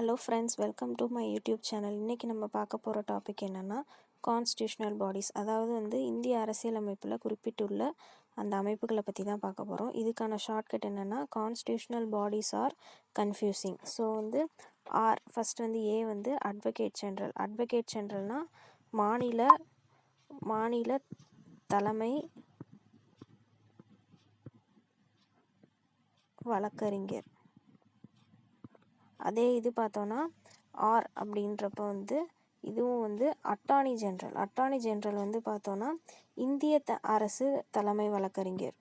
Hello friends, welcome to my YouTube channel. இன்றைக்கி நம்ம பார்க்க போகிற டாபிக் என்னென்னா கான்ஸ்டியூஷனல் பாடிஸ். அதாவது இந்திய அரசியலமைப்பில் குறிப்பிட்டுள்ள அந்த அமைப்புகளை பற்றி தான் பார்க்க போகிறோம். இதுக்கான ஷார்ட்கட் என்னென்னா constitutional bodies are confusing. So our first a advocate general. Advocate ஜென்ரல்னால் மாநில தலைமை வழக்கறிஞர். அதே இது பார்த்தோன்னா ஆர் அப்படின்றப்ப இதுவும் அட்டார்னி ஜென்ரல். அட்டார்னி ஜென்ரல் பார்த்தோன்னா இந்திய அரசு தலைமை வழக்கறிஞர்.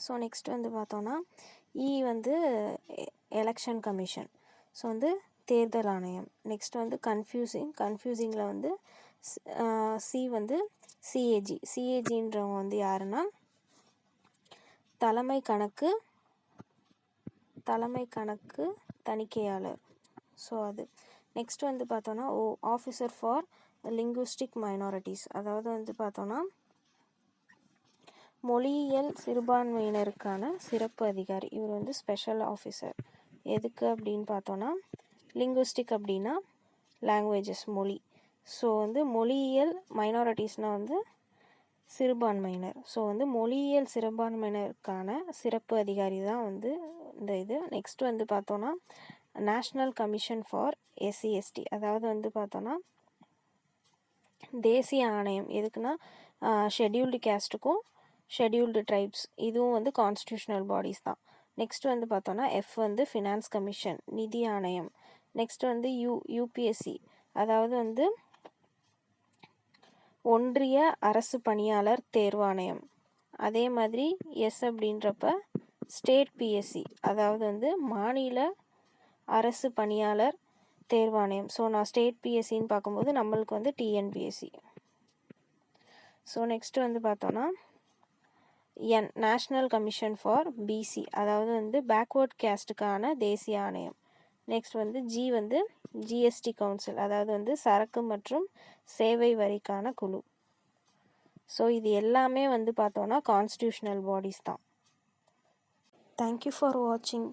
ஸோ நெக்ஸ்ட் பார்த்தோன்னா எலெக்ஷன் கமிஷன். ஸோ தேர்தல் ஆணையம். நெக்ஸ்ட் கன்ஃபியூசிங்கில் சி சிஏஜி. சிஏஜின்றவங்க யாருன்னா தலைமை கணக்கு தணிக்கையாளர். ஸோ அது நெக்ஸ்ட் பார்த்தோன்னா ஆஃபீஸர் ஃபார் லிங்குவிஸ்டிக் மைனாரிட்டிஸ். அதாவது பார்த்தோன்னா மொழியியல் சிறுபான்மையினருக்கான சிறப்பு அதிகாரி. இவர் ஸ்பெஷல் ஆஃபீஸர். எதுக்கு அப்படின்னு பார்த்தோன்னா லிங்குவிஸ்டிக் அப்படின்னா லாங்குவேஜஸ், மொழி. ஸோ மொழியியல் மைனாரிட்டிஸ்னால் சிறுபான்மையினர். ஸோ மொழியியல் சிறுபான்மையினருக்கான சிறப்பு அதிகாரி தான் இந்த இது. நெக்ஸ்ட் பார்த்தோன்னா நேஷ்னல் கமிஷன் ஃபார் எஸ்சி/எஸ்டி. அதாவது பார்த்தோன்னா தேசிய ஆணையம். எதுக்குன்னா ஷெட்யூல்டு கேஸ்ட்டுக்கும் ஷெட்யூல்டு ட்ரைப்ஸ். இதுவும் கான்ஸ்டியூஷனல் பாடிஸ் தான். நெக்ஸ்ட் பார்த்தோன்னா எஃப் ஃபினான்ஸ் கமிஷன், நிதி ஆணையம். Next UPSC. அதாவது ஒன்றிய அரசு பணியாளர் தேர்வாணையம். அதே மாதிரி எஸ் அப்படின்றப்ப ஸ்டேட் பிஎஸ்சி. அதாவது மாநில அரசு பணியாளர் தேர்வாணையம். ஸோ நான் ஸ்டேட் பிஎஸ்சின்னு பார்க்கும்போது நம்மளுக்கு டிஎன்பிஎஸ்சி. ஸோ நெக்ஸ்ட் பார்த்தோன்னா என் நேஷ்னல் கமிஷன் ஃபார் பிசி. அதாவது பேக்வேர்ட் கேஸ்ட்டுக்கான தேசிய ஆணையம். Next G GST council. அதாவது சரக்கு மற்றும் சேவை வரிக்கான குழு. ஸோ இது எல்லாமே பார்த்தோன்னா கான்ஸ்டியூஷனல் பாடிஸ் தான். தேங்க்யூ ஃபார் வாட்சிங்.